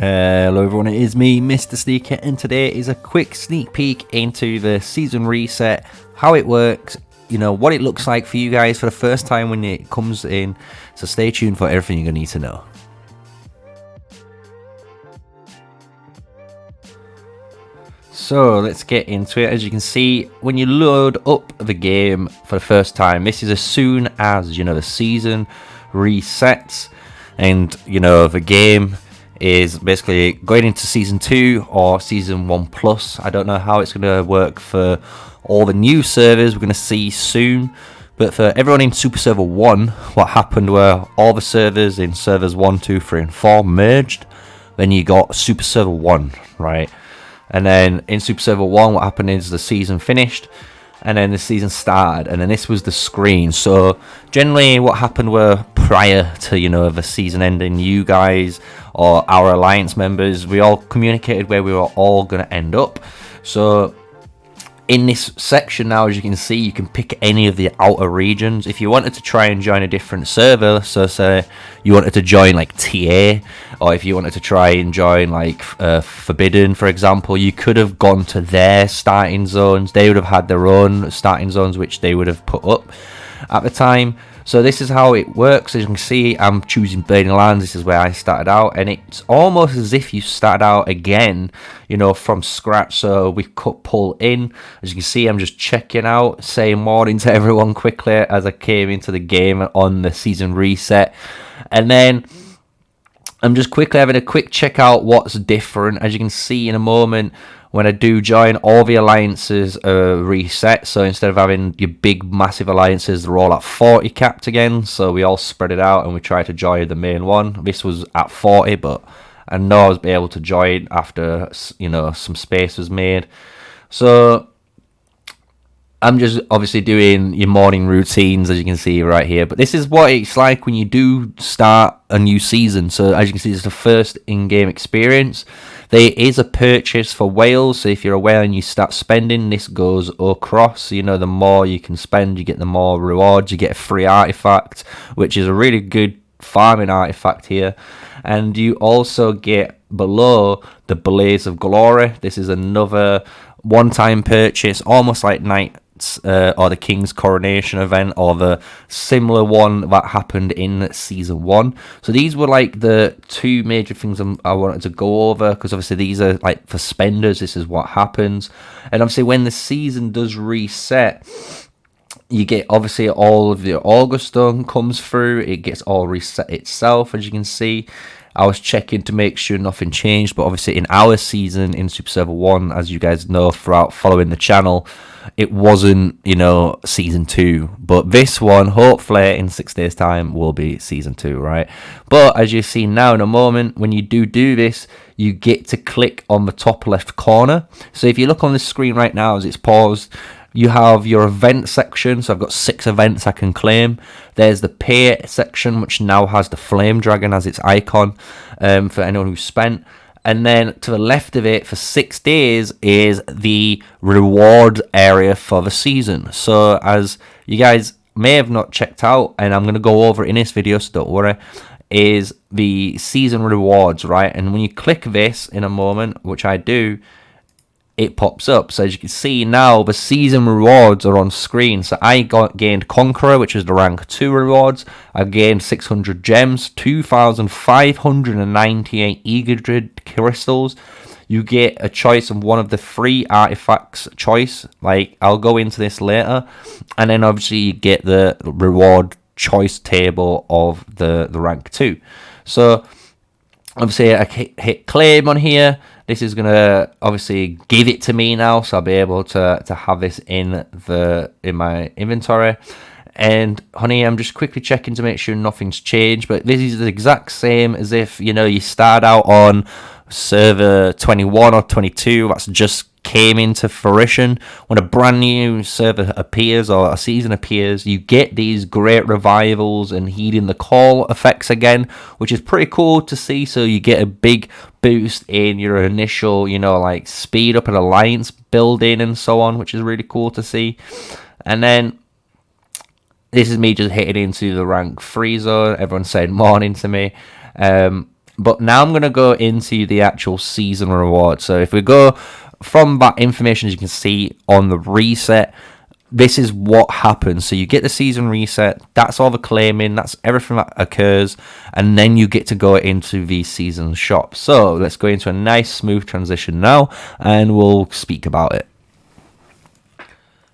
Hello everyone, it is me, MrSneakyy, and today is a quick sneak peek into the season reset, how it works, you know, what it looks like for you guys for the first time when it comes in, so stay tuned for everything you're going to need to know. So let's get into it. As you can see, when you load up the game for the first time, this is as soon as, you know, the season resets, and, you know, the game is basically going into season 2 or season 1 plus. I don't know how it's going to work for all the new servers we're going to see soon, but for everyone in Super Server 1, what happened were all the servers in servers 1, 2, 3 and 4 merged. Then you got Super Server 1, right? And then in Super Server 1, what happened is the season finished, and then the season started, and then this was the screen. So generally what happened were, prior to, you know, the season ending, you guys or our alliance members, we all communicated where we were all going to end up. So in this section now, as you can see, you can pick any of the outer regions. If you wanted to try and join a different server, so say you wanted to join like TA, or if you wanted to try and join like Forbidden, for example, you could have gone to their starting zones. They would have had their own starting zones, which they would have put up at the time. So this is how it works. As you can see, I'm choosing Burning Lands. This is where I started out, and it's almost as if you started out again, you know, from scratch. So we could pull in. As you can see, I'm just checking out, saying morning to everyone quickly as I came into the game on the season reset, and then I'm just quickly having a quick check out what's different. As you can see in a moment, when I do join, all the alliances are reset. So instead of having your big massive alliances, they're all at 40 capped again. So we all spread it out and we try to join the main one. This was at 40, but I know I was able to join after, you know, some space was made. So I'm just obviously doing your morning routines, as you can see right here. But this is what it's like when you do start a new season. So as you can see, it's the first in-game experience. There is a purchase for whales. So if you're a whale and you start spending, this goes across. You know, the more you can spend, you get the more rewards. You get a free artifact, which is a really good farming artifact here. And you also get below the Blaze of Glory. This is another one-time purchase, almost like Knights or the King's Coronation event, or the similar one that happened in season 1. So these were like the two major things I wanted to go over, because obviously these are like for spenders. This is what happens, and obviously when the season does reset, you get obviously all of the August Stone comes through. It gets all reset itself. As you can see, I was checking to make sure nothing changed, but obviously in our season in Super Server 1, as you guys know throughout following the channel, it wasn't, you know, season 2. But this one, hopefully in 6 days time, will be season 2, right? But as you see now in a moment, when you do this, you get to click on the top left corner. So if you look on the screen right now as it's paused, you have your event section. So I've got 6 events I can claim. There's the pay section, which now has the flame dragon as its icon for anyone who's spent. And then to the left of it for 6 days is the reward area for the season. So as you guys may have not checked out, and I'm going to go over it in this video, so don't worry, is the season rewards, right? And when you click this in a moment, which I do, it pops up. So as you can see now, the season rewards are on screen. So I gained Conqueror, which is the rank 2 rewards. I gained 600 gems, 2,598 Egidrid crystals. You get a choice of one of the 3 artifacts choice. Like, I'll go into this later. And then obviously you get the reward choice table of the rank 2. So obviously I hit claim on here. This is going to obviously give it to me now, so I'll be able to have this in my inventory. And honey, I'm just quickly checking to make sure nothing's changed, but this is the exact same as if, you know, you start out on server 21 or 22. That's just came into fruition. When a brand new server appears or a season appears, you get these great revivals and heeding the call effects again, which is pretty cool to see. So you get a big boost in your initial, you know, like speed up an alliance building and so on, which is really cool to see. And then this is me just hitting into the rank 3 zone. Everyone's saying morning to me. But now I'm going to go into the actual season reward. So if we go from that information, as you can see on the reset, this is what happens. So you get the season reset, that's all the claiming, that's everything that occurs, and then you get to go into the season shop. So let's go into a nice smooth transition now, and we'll speak about it.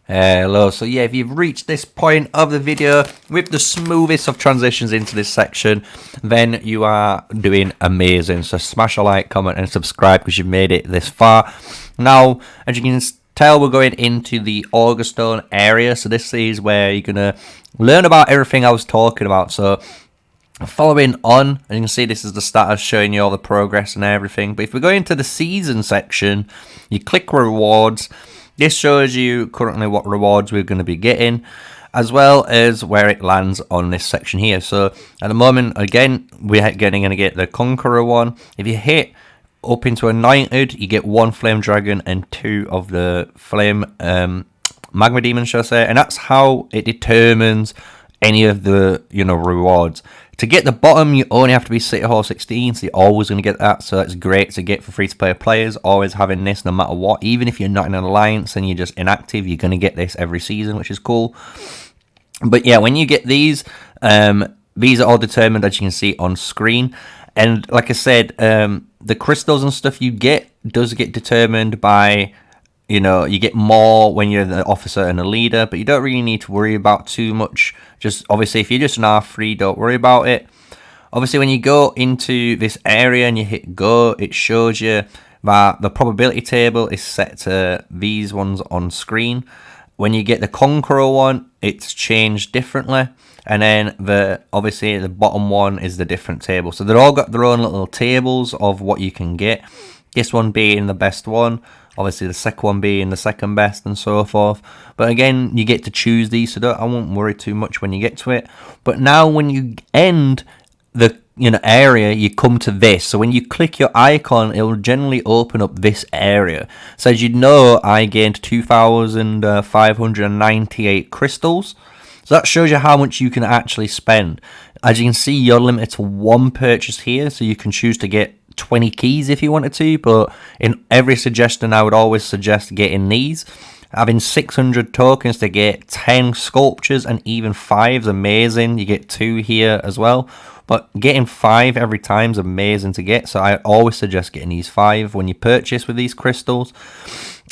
Hello, so yeah, if you've reached this point of the video with the smoothest of transitions into this section, then you are doing amazing. So smash a like, comment and subscribe because you've made it this far. Now, as you can tell, we're going into the Augustone area. So this is where you're going to learn about everything I was talking about. So following on, and you can see this is the start of showing you all the progress and everything. But if we go into the season section, you click rewards. This shows you currently what rewards we're going to be getting, as well as where it lands on this section here. So at the moment, again, we're going to get the Conqueror one. If you hit up into Anointed, you get 1 Flame Dragon and 2 of the Flame Magma Demons, shall I say. And that's how it determines any of the, rewards. To get the bottom, you only have to be City Hall 16, so you're always going to get that. So that's great to get for free-to-play players, always having this no matter what. Even if you're not in an alliance and you're just inactive, you're going to get this every season, which is cool. But yeah, when you get these are all determined, as you can see on screen. And like I said, the crystals and stuff you get does get determined by... you get more when you're the officer and the leader, but you don't really need to worry about too much. Just obviously, if you're just an R3, don't worry about it. Obviously, when you go into this area and you hit go, it shows you that the probability table is set to these ones on screen. When you get the Conqueror one, it's changed differently. And then obviously the bottom one is the different table. So they've all got their own little tables of what you can get. This one being the best one. Obviously, the second one being the second best and so forth. But again, you get to choose these, so I won't worry too much when you get to it. But now when you end the area, you come to this. So when you click your icon, it will generally open up this area. So as you know, I gained 2,598 crystals. So that shows you how much you can actually spend. As you can see, you're limited to 1 purchase here, so you can choose to get 20 keys if you wanted to, but in every suggestion I would always suggest getting these. Having 600 tokens to get 10 sculptures and even 5 is amazing. You get 2 here as well, but getting 5 every time is amazing to get, so I always suggest getting these 5 when you purchase with these crystals.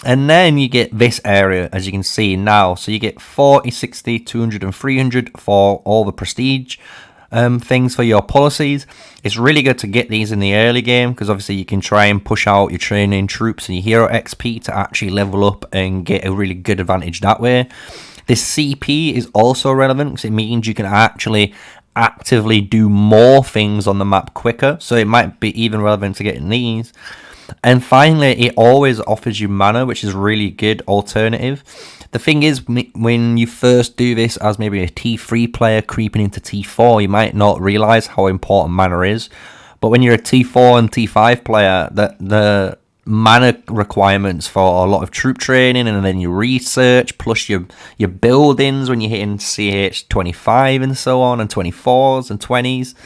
And then you get this area, as you can see now. So you get 40, 60, 200 and 300 for all the prestige things for your policies. It's really good to get these in the early game because obviously you can try and push out your training troops and your hero XP to actually level up and get a really good advantage that way. This CP is also relevant because it means you can actually actively do more things on the map quicker, so it might be even relevant to getting these. And finally, it always offers you mana, which is really good alternative. The thing is, when you first do this as maybe a T3 player creeping into T4, you might not realise how important mana is. But when you're a T4 and T5 player, the mana requirements for a lot of troop training and then your research, plus your buildings when you're hitting CH 25 and so on, and 24s and 20s.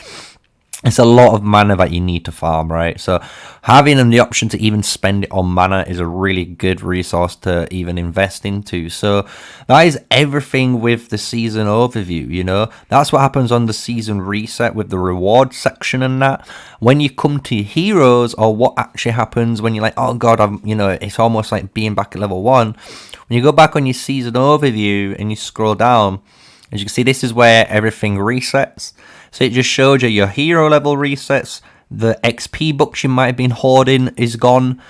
It's a lot of mana that you need to farm, right? So having the option to even spend it on mana is a really good resource to even invest into. So that is everything with the season overview, That's what happens on the season reset with the reward section and that. When you come to heroes, or what actually happens when you're like, oh god, it's almost like being back at level 1. When you go back on your season overview and you scroll down, as you can see, this is where everything resets. So it just showed you your hero level resets, the XP books you might have been hoarding is gone,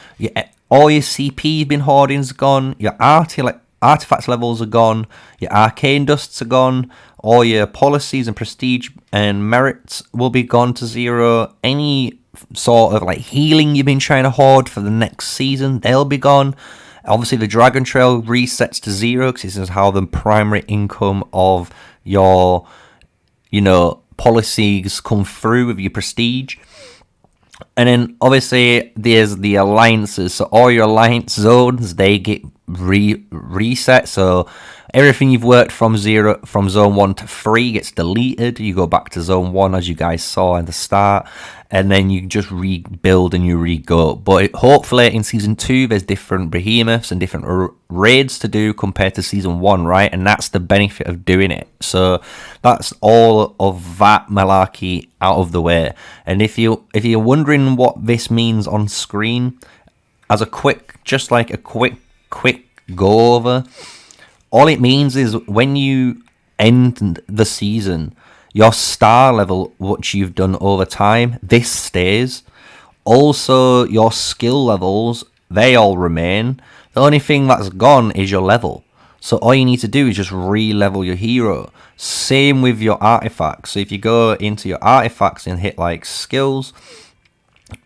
all your CP you've been hoarding is gone, your artifacts levels are gone, your arcane dusts are gone, all your policies and prestige and merits will be gone to 0. Any sort of healing you've been trying to hoard for the next season, they'll be gone. Obviously, the Dragon Trail resets to 0 because this is how the primary income of your, policies come through with your prestige. And then, obviously, there's the alliances. So all your alliance zones, they get reset. So Everything you've worked from zone 1 to 3 gets deleted. You go back to zone 1 as you guys saw at the start, and then you just rebuild and you re-go. But hopefully in season 2 there's different behemoths and different raids to do compared to season 1, right? And that's the benefit of doing it. So that's all of that malarkey out of the way. And if you're wondering what this means on screen, as a quick go over, all it means is when you end the season, your star level, what you've done over time, this stays. Also, your skill levels, they all remain. The only thing that's gone is your level. So all you need to do is just re-level your hero. Same with your artifacts. So if you go into your artifacts and hit like skills,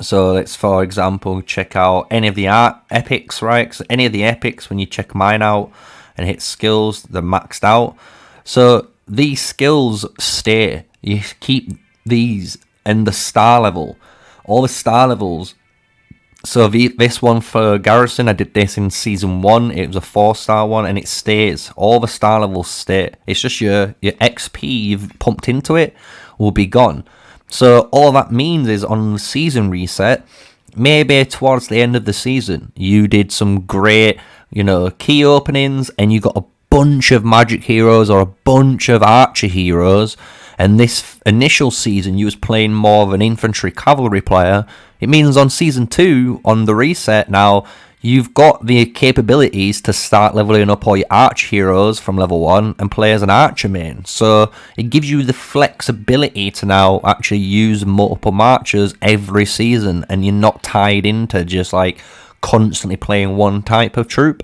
so let's, for example, check out any of the epics, right? So any of the epics, when you check mine out and hit skills, they're maxed out. So these skills stay. You keep these and the star level. All the star levels. So this one for Garrison, I did this in season 1. It was a 4-star one, and it stays. All the star levels stay. It's just your XP you've pumped into it will be gone. So all that means is on the season reset, maybe towards the end of the season, you did some great, key openings, and you got a bunch of magic heroes or a bunch of archer heroes, and this initial season you was playing more of an infantry cavalry player. It means on season 2, on the reset now, you've got the capabilities to start leveling up all your archer heroes from level 1 and play as an archer main. So it gives you the flexibility to now actually use multiple archers every season, and you're not tied into just like constantly playing one type of troop.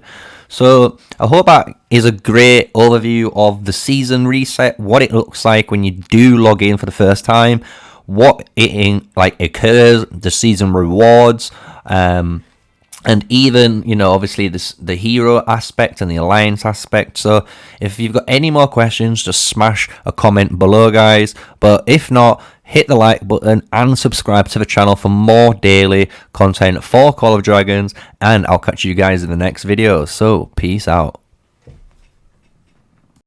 So I hope that is a great overview of the season reset, what it looks like when you do log in for the first time, what it occurs, the season rewards, and even, obviously the hero aspect and the alliance aspect. So if you've got any more questions, just smash a comment below, guys. But if not, hit the like button and subscribe to the channel for more daily content for Call of Dragons, and I'll catch you guys in the next video. So peace out.